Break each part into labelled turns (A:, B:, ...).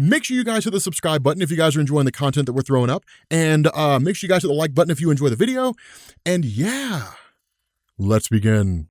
A: Make sure you guys hit the subscribe button if you guys are enjoying the content that we're throwing up, and make sure you guys hit the like button if you enjoy the video. And yeah, let's begin.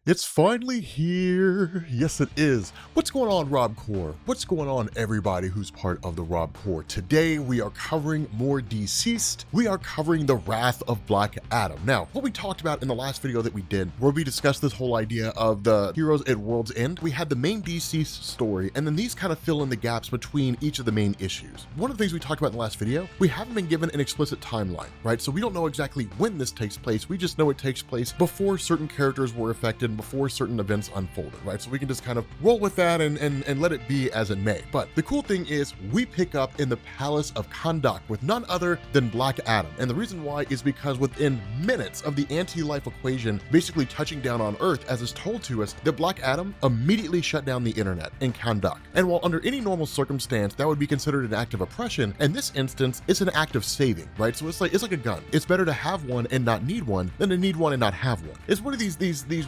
A: It's finally here. Yes, it is. What's going on, Rob Core? What's going on, everybody who's part of the Rob Core? Today, we are covering more DCeased. We are covering the Wrath of Black Adam. Now, what we talked about in the last video that we did, where we discussed this whole idea of the heroes at World's End, we had the main DCeased story, and then these kind of fill in the gaps between each of the main issues. One of the things we talked about in the last video, we haven't been given an explicit timeline, right? So we don't know exactly when this takes place. We just know it takes place before certain characters were affected, before certain events unfolded, right? So we can just kind of roll with that and let it be as it may. But the cool thing is we pick up in the Palace of Kahndaq with none other than Black Adam. And the reason why is because within minutes of the anti-life equation basically touching down on Earth, as is told to us, that Black Adam immediately shut down the internet in Kahndaq. And while under any normal circumstance that would be considered an act of oppression, in this instance it's an act of saving, right? So it's like a gun. It's better to have one and not need one than to need one and not have one. It's one of these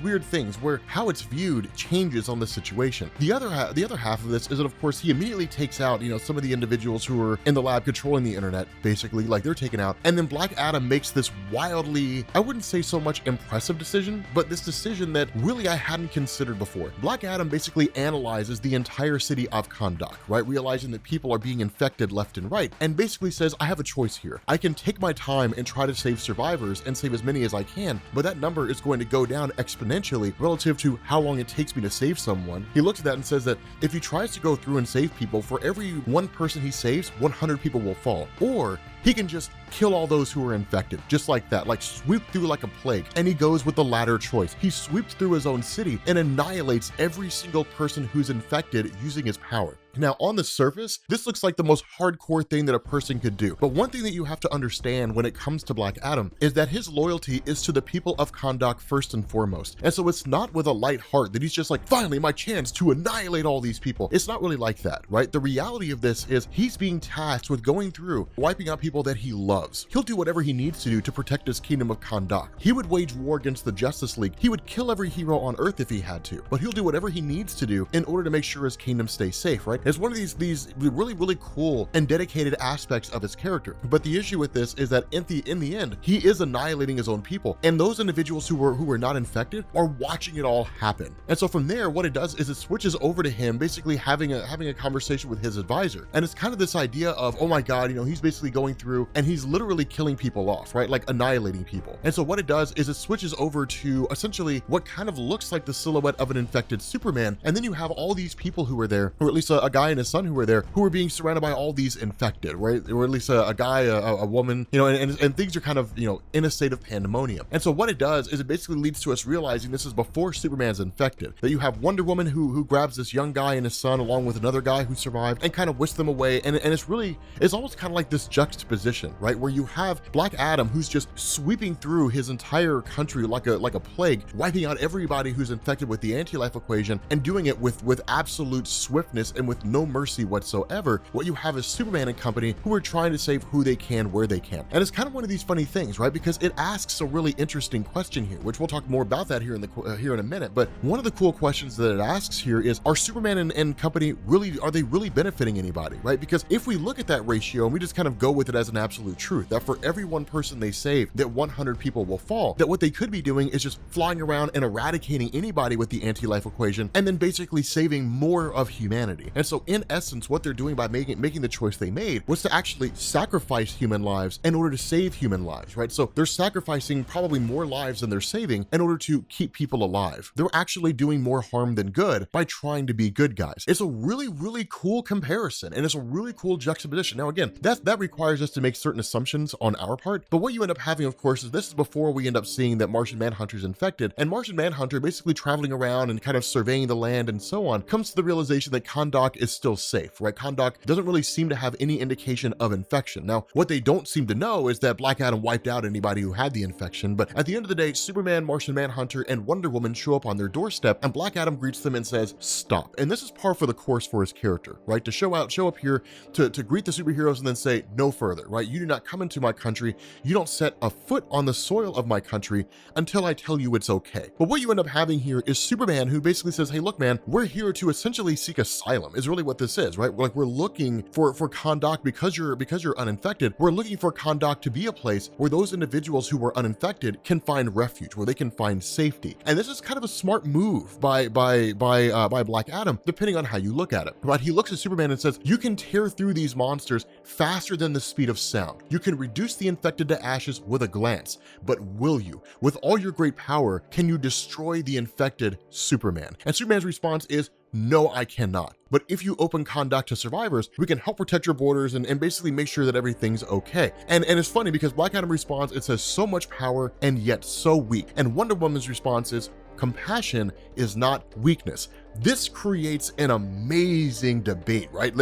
A: weird things where how it's viewed changes on the situation. The other half of this is that, of course, he immediately takes out, some of the individuals who are in the lab controlling the internet, basically, like they're taken out. And then Black Adam makes this wildly, I wouldn't say so much impressive decision, but this decision that really I hadn't considered before. Black Adam basically analyzes the entire city of Kahndaq, right? Realizing that people are being infected left and right, and basically says, I have a choice here. I can take my time and try to save survivors and save as many as I can, but that number is going to go down exponentially relative to how long it takes me to save someone. He looks at that and says that if he tries to go through and save people, for every one person he saves, 100 people will fall. Or he can just kill all those who are infected, just like that, like sweep through like a plague. And he goes with the latter choice. He sweeps through his own city and annihilates every single person who's infected using his power. Now, on the surface, this looks like the most hardcore thing that a person could do. But one thing that you have to understand when it comes to Black Adam is that his loyalty is to the people of Kahndaq first and foremost. And so it's not with a light heart that he's just like, finally, my chance to annihilate all these people. It's not really like that, right? The reality of this is he's being tasked with going through, wiping out people that he loves. He'll do whatever he needs to do to protect his kingdom of Kahndaq. He would wage war against the Justice League. He would kill every hero on Earth if he had to, but he'll do whatever he needs to do in order to make sure his kingdom stays safe, right? It's one of these really cool and dedicated aspects of his character. But the issue with this is that in the end, he is annihilating his own people, and those individuals who were not infected are watching it all happen. And so from there, what it does is it switches over to him basically having a conversation with his advisor. And it's kind of this idea of, oh my God, he's basically going through and he's literally killing people off, right? Like annihilating people. And so what it does is it switches over to essentially what kind of looks like the silhouette of an infected Superman. And then you have all these people who were there, or at least a guy and his son who were there, who were being surrounded by all these infected, right? Or at least a guy, a woman, and things are kind of, in a state of pandemonium. And so what it does is it basically leads to us realizing this is before Superman's infected, that you have Wonder Woman who grabs this young guy and his son along with another guy who survived and kind of whisks them away. And it's almost kind of like this juxtaposition, right? Where you have Black Adam who's just sweeping through his entire country like a plague, wiping out everybody who's infected with the anti-life equation and doing it with absolute swiftness and with no mercy whatsoever. What you have is Superman and company who are trying to save who they can, where they can. And it's kind of one of these funny things, right? Because it asks a really interesting question here, which we'll talk more about that here in a minute. But one of the cool questions that it asks here is, are Superman and company are they really benefiting anybody, right? Because if we look at that ratio and we just kind of go with it as an absolute truth, that for every one person they save, that 100 people will fall, that what they could be doing is just flying around and eradicating anybody with the anti-life equation and then basically saving more of humanity. And so in essence, what they're doing by making the choice they made was to actually sacrifice human lives in order to save human lives, right? So they're sacrificing probably more lives than they're saving in order to keep people alive. They're actually doing more harm than good by trying to be good guys. It's a really cool comparison, and it's a really cool juxtaposition. Now again, that requires us to make certain assumptions on our part, but what you end up having, of course, is this is before we end up seeing that Martian Manhunter's infected, and Martian Manhunter, basically traveling around and kind of surveying the land and so on, comes to the realization that Kahndaq is still safe, right? Kahndaq doesn't really seem to have any indication of infection. Now, what they don't seem to know is that Black Adam wiped out anybody who had the infection, but at the end of the day, Superman, Martian Manhunter, and Wonder Woman show up on their doorstep, and Black Adam greets them and says, stop. And this is par for the course for his character, right? To show up here to greet the superheroes and then say, no further, right? You do not come into my country. You don't set a foot on the soil of my country until I tell you it's okay. But what you end up having here is Superman, who basically says, hey, look, man, we're here to essentially seek asylum, is is really what this is, right? Like we're looking for Kahndaq because you're uninfected. We're looking for Kahndaq to be a place where those individuals who were uninfected can find refuge, where they can find safety. And this is kind of a smart move by Black Adam, depending on how you look at it. Right? He looks at Superman and says, "You can tear through these monsters faster than the speed of sound. You can reduce the infected to ashes with a glance, but will you? With all your great power, can you destroy the infected, Superman?" And Superman's response is, "No, I cannot. But if you open Kahndaq to survivors, we can help protect your borders and basically make sure that everything's okay." And it's funny because Black Adam responds, it says so much power and yet so weak. And Wonder Woman's response is, "Compassion is not weakness." This creates an amazing debate, right?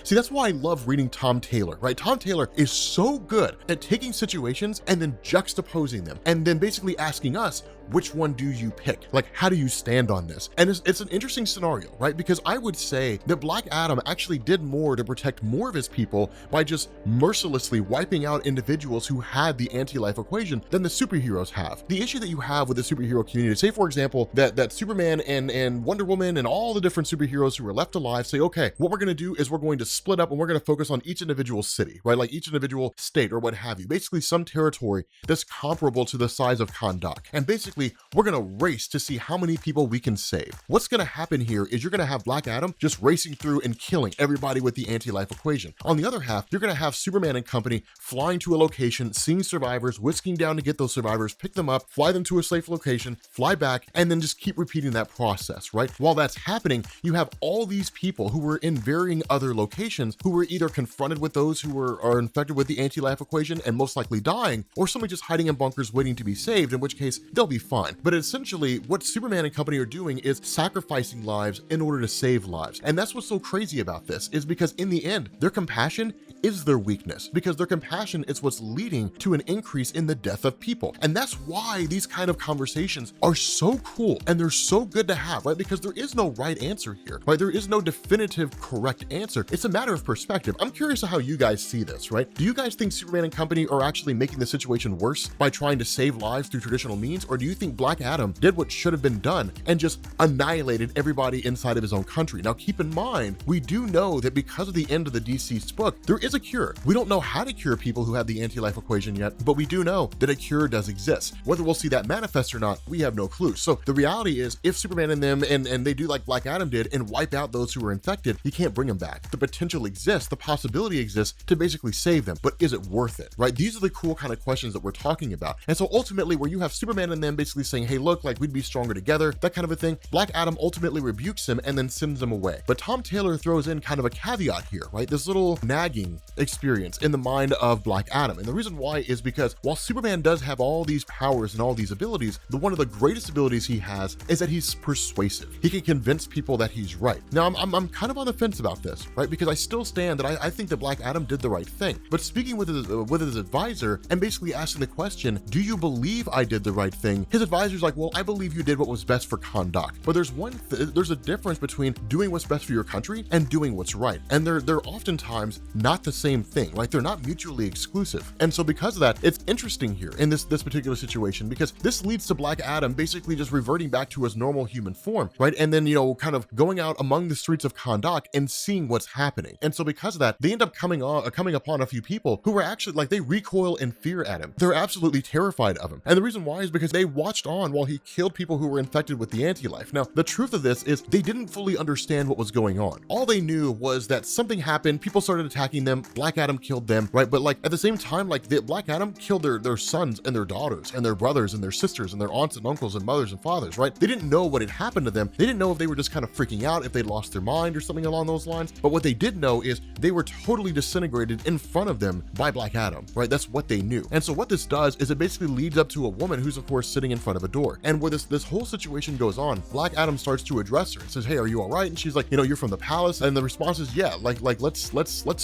A: See, that's why I love reading Tom Taylor, right? Tom Taylor is so good at taking situations and then juxtaposing them and then basically asking us, which one do you pick? Like, how do you stand on this? And it's an interesting scenario, right? Because I would say that Black Adam actually did more to protect more of his people by just mercilessly wiping out individuals who had the anti-life equation than the superheroes have. The issue that you have with the superhero community, say for example, that Superman and Wonder Woman and all the different superheroes who are left alive say, okay, what we're going to do is we're going to split up and we're going to focus on each individual city, right? Like each individual state or what have you, basically some territory that's comparable to the size of Kahndaq. And basically we're going to race to see how many people we can save. What's going to happen here is you're going to have Black Adam just racing through and killing everybody with the anti-life equation. On the other half, you're going to have Superman and company flying to a location, seeing survivors, whisking down to get those survivors, pick them up, fly them to a safe location, fly back, and then just keep repeating that process, right? While that's happening, you have all these people who were in varying other locations who were either confronted with those who are infected with the anti-life equation and most likely dying, or somebody just hiding in bunkers waiting to be saved, in which case they'll be fine. But essentially what Superman and company are doing is sacrificing lives in order to save lives. And that's what's so crazy about this, is because in the end, their compassion is their weakness, because their compassion is what's leading to an increase in the death of people. And that's why these kind of conversations are so cool and they're so good to have, right? Because there is no right answer here, right? There is no definitive correct answer. It's a matter of perspective. I'm curious of how you guys see this, right? Do you guys think Superman and company are actually making the situation worse by trying to save lives through traditional means? Or do you think Black Adam did what should have been done and just annihilated everybody inside of his own country? Now, keep in mind, we do know that because of the end of the DCeased book, there is a cure. We don't know how to cure people who have the anti-life equation yet, but we do know that a cure does exist. Whether we'll see that manifest or not, we have no clue. So the reality is, if Superman and them and they do like Black Adam did and wipe out those who are infected, you can't bring them back. The potential exists, the possibility exists to basically save them, but is it worth it, right? These are the cool kind of questions that we're talking about. And so ultimately, where you have Superman and them basically saying, hey, look, like we'd be stronger together, that kind of a thing, Black Adam ultimately rebukes him and then sends him away. But Tom Taylor throws in kind of a caveat here, right? This little nagging experience in the mind of Black Adam. And the reason why is because while Superman does have all these powers and all these abilities, one of the greatest abilities he has is that he's persuasive. He can convince people that he's right. Now, I'm kind of on the fence about this, right? Because I still stand that I think that Black Adam did the right thing. But speaking with his advisor and basically asking the question, do you believe I did the right thing? His advisor's like, well, I believe you did what was best for Kahndaq. But there's a difference between doing what's best for your country and doing what's right. And they're oftentimes not the same thing. Like they're not mutually exclusive. And so because of that, it's interesting here in this particular situation, because this leads to Black Adam basically just reverting back to his normal human form, right? And then, kind of going out among the streets of Kahndaq and seeing what's happening. And so because of that, they end up coming upon a few people who are actually like, they recoil in fear at him. They're absolutely terrified of him. And the reason why is because they watched on while he killed people who were infected with the anti-life. Now, the truth of this is they didn't fully understand what was going on. All they knew was that something happened, people started attacking them, Black Adam killed them, right? But like at the same time, like Black Adam killed their sons and their daughters and their brothers and their sisters and their aunts and uncles and mothers and fathers, right? They didn't know what had happened to them. They didn't know if they were just kind of freaking out, if they'd lost their mind or something along those lines. But what they did know is they were totally disintegrated in front of them by Black Adam, right? That's what they knew. And so what this does is it basically leads up to a woman who's of course sitting in front of a door. And where this whole situation goes on, Black Adam starts to address her and says, hey, are you all right? And she's like, you're from the palace. And the response is, yeah, like let's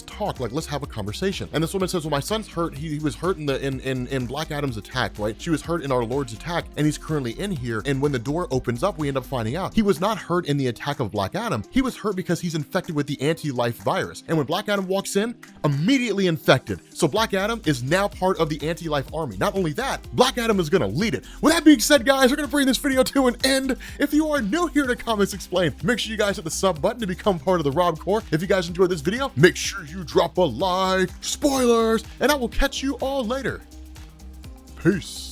A: talk, like let's have a conversation. And this woman says, well, my son's hurt. He was hurt in Black Adam's attack, right? She was hurt in our Lord's attack, and he's currently in here. And when the door opens up, we end up finding out he was not got hurt in the attack of Black Adam, he was hurt because he's infected with the anti-life virus. And when Black Adam walks in, immediately infected. So Black Adam is now part of the anti-life army. Not only that, Black Adam is gonna lead it. With that being said, guys, we're gonna bring this video to an end. If you are new here to Comics Explained, make sure you guys hit the sub button to become part of the Rob Corps. If you guys enjoyed this video, make sure you drop a like, spoilers, and I will catch you all later. Peace.